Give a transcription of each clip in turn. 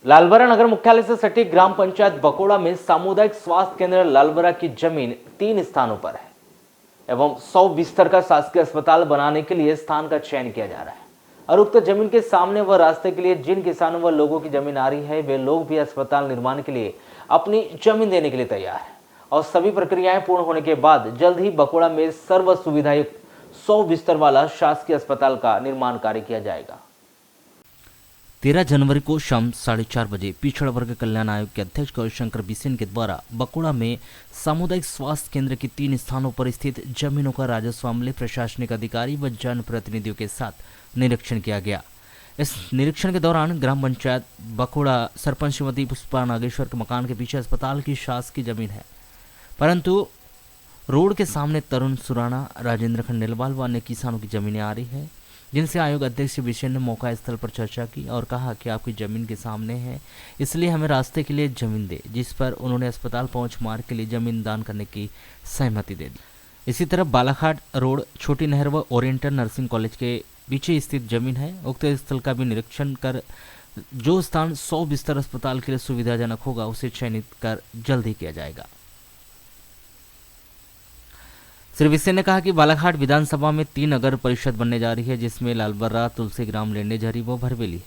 लालबरा नगर मुख्यालय से सटी ग्राम पंचायत बकोड़ा में सामुदायिक स्वास्थ्य केंद्र लालबरा की जमीन 3 स्थानों पर है एवं 100 बिस्तर का शासकीय अस्पताल बनाने के लिए स्थान का चयन किया जा रहा है। और उक्त जमीन के सामने व रास्ते के लिए जिन किसानों व लोगों की जमीन आ रही है वे लोग भी अस्पताल निर्माण के लिए अपनी जमीन देने के लिए तैयार है और सभी प्रक्रियाएं पूर्ण होने के बाद जल्द ही बकोड़ा में सर्व सुविधायुक्त 100 बिस्तर वाला शासकीय अस्पताल का निर्माण कार्य किया जाएगा। 13 जनवरी को शाम 4:30 बजे पिछड़ा वर्ग कल्याण आयोग के अध्यक्ष गौरीशंकर बिसेन के द्वारा बकोड़ा में सामुदायिक स्वास्थ्य केंद्र की 3 स्थानों पर स्थित जमीनों का राजस्व अमले, प्रशासनिक अधिकारी व जनप्रतिनिधियों के साथ निरीक्षण किया गया। इस निरीक्षण के दौरान ग्राम पंचायत बकोड़ा सरपंच श्रीमती पुष्पा नागेश्वर के मकान के पीछे अस्पताल की शासकीय जमीन है, परंतु रोड के सामने तरुण सुराना, राजेंद्र खंडेलवाल व अन्य किसानों की जमीनें आ रही है, जिनसे आयोग अध्यक्ष बिसेन ने मौका स्थल पर चर्चा की और कहा कि आपकी जमीन के सामने है, इसलिए हमें रास्ते के लिए जमीन दे, जिस पर उन्होंने अस्पताल पहुंच मार्ग के लिए जमीन दान करने की सहमति दे दी। इसी तरह बालाघाट रोड, छोटी नहर व ओरिएंटल नर्सिंग कॉलेज के पीछे स्थित जमीन है। उक्त स्थल का भी निरीक्षण कर जो स्थान 100 बिस्तर अस्पताल के लिए सुविधाजनक होगा उसे चयनित कर जल्द ही किया जाएगा। श्री बिसेन ने कहा कि बालाघाट विधानसभा में 3 नगर परिषद बनने जा रही है, जिसमें लालबर्रा, तुलसीग्राम, लेंडेझरी व भरवेली है।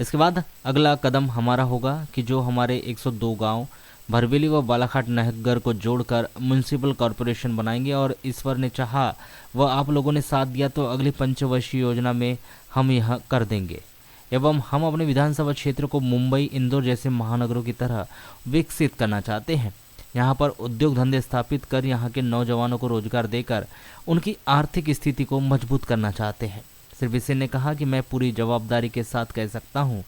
इसके बाद अगला कदम हमारा होगा कि जो हमारे 102 गांव भरवेली व बालाघाट नगर को जोड़कर म्युनिसिपल कॉरपोरेशन बनाएंगे और ईश्वर ने चाहा व आप लोगों ने साथ दिया तो अगली पंचवर्षीय योजना में हम यह कर देंगे एवं हम अपने विधानसभा क्षेत्र को मुंबई, इंदौर जैसे महानगरों की तरह विकसित करना चाहते हैं। यहाँ पर उद्योग धंधे स्थापित कर यहाँ के नौजवानों को रोजगार देकर उनकी आर्थिक स्थिति को मजबूत करना चाहते हैं। श्री बिसेन ने कहा कि मैं पूरी जवाबदारी के साथ कह सकता हूँ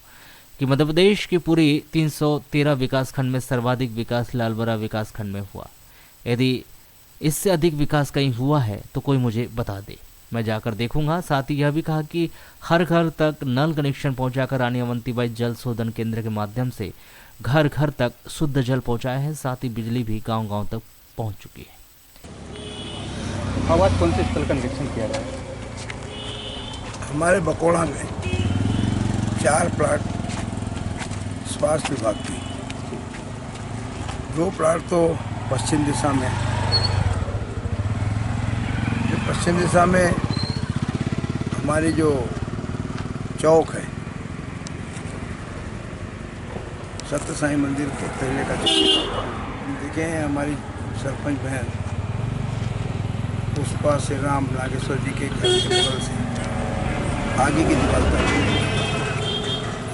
कि मध्य प्रदेश की पूरी 313 विकासखंड में सर्वाधिक विकास लालबरा विकासखंड में हुआ। यदि इससे अधिक विकास कहीं हुआ है तो कोई मुझे बता दे, मैं जाकर देखूंगा। साथ ही यह भी कहा कि हर घर तक नल कनेक्शन पहुंचाकर रानी अवंतीबाई जल शोधन केंद्र के माध्यम से घर घर तक शुद्ध जल पहुंचाया है। साथ ही बिजली भी गांव-गांव तक पहुंच चुकी है। आज कौन से स्थल का निरीक्षण किया गया है? हमारे बकोड़ा में 4 प्लाट स्वास्थ्य विभाग की, 2 प्लाट तो पश्चिम दिशा में। पश्चिम दिशा में हमारी जो चौक है, सत्य साईं मंदिर के पहले का देखें, हमारी सरपंच बहन पुष्पा श्री राम नागेश्वर जी के घर के बगल से आगे की दीवार तक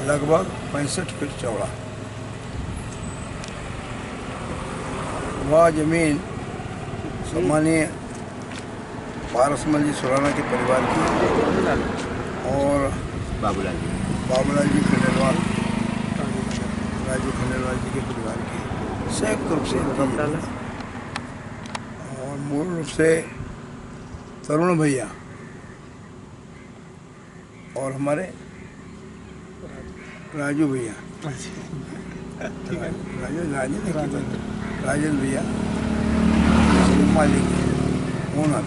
लगभग 65 फीट चौड़ा वह जमीन सम्मानीय पारसमल जी सुराना के परिवार की और बाबूलाल जी खंडेलवाल, राजू खंडेलवाल जी के परिवार की संयुक्त रूप से और मूल रूप से तरुण भैया और हमारे राजू भैया, राजन भैया मालिक ओनर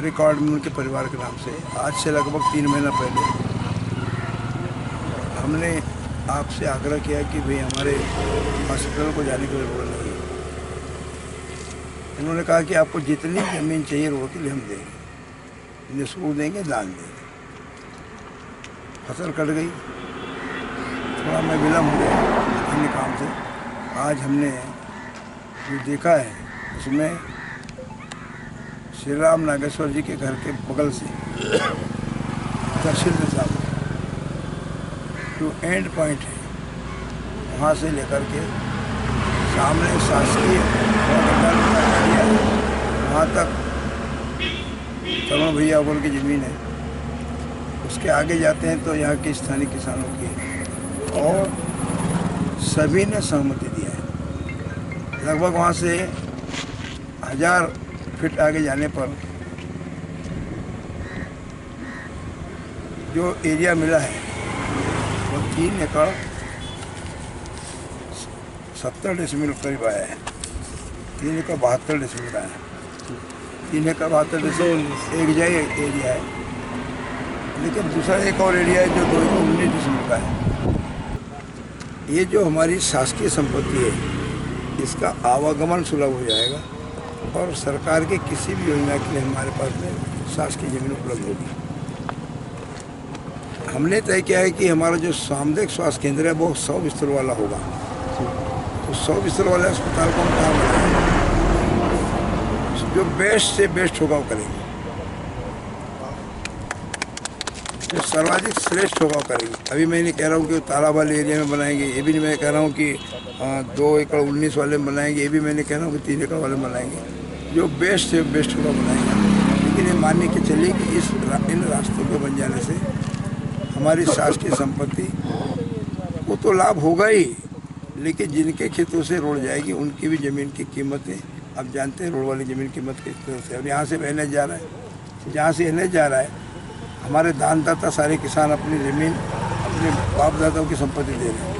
रिकॉर्ड में उनके परिवार के नाम से आज से लगभग 3 महीना पहले हमने आपसे आग्रह किया कि भाई हमारे हॉस्पिटल को जाने के लिए रोड नहीं है। उन्होंने कहा कि आपको जितनी ज़मीन चाहिए रोड के लिए हम देंगे, निःशुल्क देंगे, दान देंगे। फसल कट गई, थोड़ा मैं विलम्ब हो गया अन्य काम से। आज हमने जो देखा है उसमें श्री राम नागेश्वर जी के घर के बगल से दक्षिण दिशा में जो एंड पॉइंट है वहाँ से लेकर के सामने शासकीय वहाँ तक तरुण भैया बोल की ज़मीन है। उसके आगे जाते हैं तो यहाँ के स्थानीय किसानों की और सभी ने सहमति दिया है। लगभग वहाँ से 1000 फीट आगे जाने पर जो एरिया मिला है वो 3 एकड़ 70 डेसिमल करीब आया है। 3 एकड़ 72 डेसिमल का है। 3 एकड़ 72 डेसिमल एक जगह एरिया है, लेकिन दूसरा एक और एरिया है जो 2 एकड़ 19 डेसिमल का है। ये जो हमारी शासकीय संपत्ति है इसका आवागमन सुलभ हो जाएगा और सरकार के किसी भी योजना के लिए हमारे पास में शासकीय जमीन उपलब्ध होगी। हमने तय किया है कि हमारा जो सामुदायिक स्वास्थ्य केंद्र है वो 100 बिस्तर वाला होगा। तो 100 बिस्तर वाले अस्पताल को हम कहाँ बनाएंगे? जो बेस्ट से बेस्ट होगा वो करेंगे, जो सर्वाधिक श्रेष्ठ होगा वो करेंगे। अभी मैं नहीं कह रहा हूँ कि तालाब वाले एरिया में बनाएंगे, ये भी नहीं मैं कह रहा हूँ कि 2 एकड़ 19 वाले में बनाएंगे, ये भी मैं नहीं कह रहा हूँ कि 3 एकड़ वाले बनाएंगे। जो बेस्ट से बेस्ट होगा बनाएंगे। लेकिन ये मानने के चलिए कि इन रास्तों के बन जाने से हमारी शासकीय संपत्ति को तो लाभ होगा ही, लेकिन जिनके खेतों से रोड जाएगी उनकी भी ज़मीन की कीमतें अब जानते हैं। रोड वाली ज़मीन कीमत किस तरह से अब यहाँ से एनएच जा रहा है, जहाँ से एनएच जा रहा है हमारे दानदाता सारे किसान अपनी ज़मीन अपने बाप दादाओं की संपत्ति दे रहे हैं।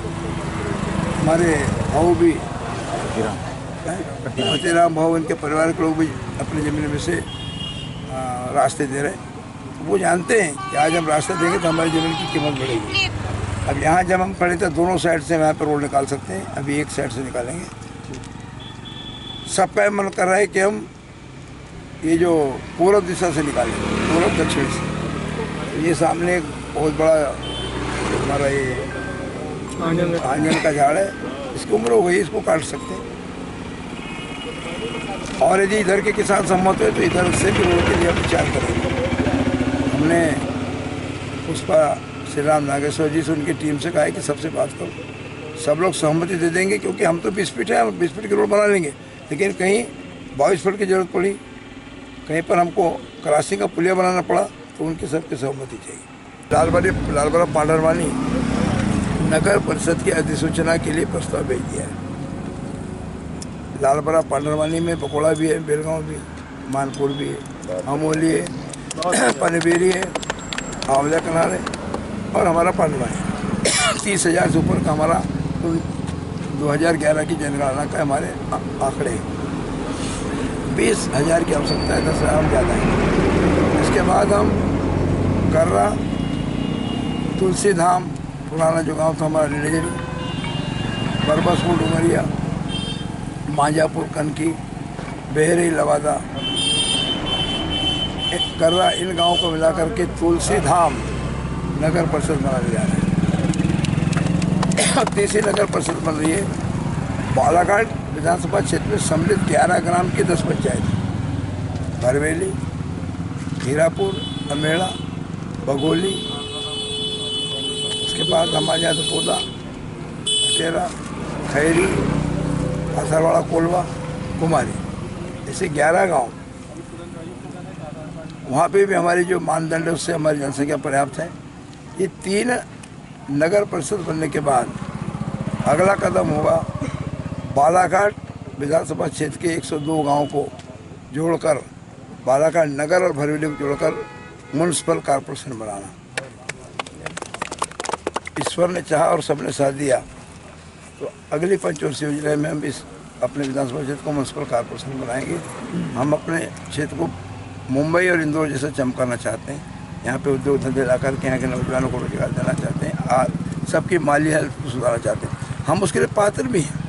हमारे भाऊ भी फतेहराम भाऊ इनके परिवार के लोग भी अपनी ज़मीन में से रास्ते दे रहे हैं। वो जानते हैं कि आज हम रास्ता देंगे तो हमारी ज़मीन की कीमत बढ़ेगी। अब यहाँ जब हम खड़े थे दोनों साइड से यहाँ पर रोड निकाल सकते हैं, अभी एक साइड से निकालेंगे। सबका मन कर रहा है कि हम ये जो पूर्व दिशा से निकालें, पूर्व दक्षिण से। ये सामने एक बहुत बड़ा हमारा ये आंगन का झाड़ है, इसकी उम्र हो गई, इसको काट सकते हैं। और यदि इधर के किसान सम्मत हुए तो इधर से भी रोड के लिए हम विचार करेंगे। हमने पुष्पा श्री राम नागेश्वर जी से उनकी टीम से कहा है कि सबसे बात करो, सब लोग सहमति दे देंगे, क्योंकि हम तो 20 फीट है, हम 20 फीट की रोड बना लेंगे। लेकिन कहीं 22 फीट की जरूरत पड़ी, कहीं पर हमको क्रॉसिंग का पुलिया बनाना पड़ा, तो उनकी सबकी सहमति चाहिए। लालबरा पांडरवानी नगर परिषद की अधिसूचना के लिए प्रस्ताव भेज दिया है। लालबरा पांडरवानी में बकोड़ा भी है, बेलगांव भी, मानपुर भी है, अमोली है, पनबेरी है, आंवला कनाल है और हमारा पांडवा है। 30,000 से ऊपर का हमारा 2011 की जनगणना का हमारे आंकड़े हैं। 20,000 की आवश्यकता है, 10,000 हम ज़्यादा है। इसके बाद हम कर्रा, तुलसी धाम, पुराना जो गांव था हमारा नीलेजरी, बरबसपुर डुमरिया, मांझापुर कनकी, बेहरी लवादा, कर्रा, इन गाँव को मिलाकर के तुलसी धाम नगर परिषद बनाने जा रहे हैं। तीसरी नगर परिषद बन रही है बालाघाट विधानसभा क्षेत्र में सम्मिलित 11 ग्राम की 10 पंचायत, भरवेली, हीरापुर, अमेड़ा, बगोली, उसके बाद हमारे यहाँ पोदा, तेरा, खैरी, असरवाड़ा, कोलवा, कुमारी, ऐसे 11 गांव। वहाँ पे भी हमारी जो मानदंड है उससे हमारी जनसंख्या पर्याप्त है। ये 3 नगर परिषद बनने के बाद अगला कदम होगा बालाघाट विधानसभा क्षेत्र के 102 गांव को जोड़कर बालाघाट नगर और भरवेली को जोड़कर म्युनिसिपल कॉरपोरेशन बनाना। ईश्वर ने चाहा और सबने साथ दिया तो अगली पंचवर्षीय योजना में हम इस अपने विधानसभा क्षेत्र को म्युनिसिपल कॉरपोरेशन बनाएंगे। हम अपने क्षेत्र को मुंबई और इंदौर जैसा चमकाना चाहते हैं। यहाँ पे उद्योग धंधे ला करके यहाँ के नौजवानों को रोजगार देना चाहते हैं और सबकी माली हालत को सुधारना चाहते हैं। हम उसके लिए पात्र भी हैं।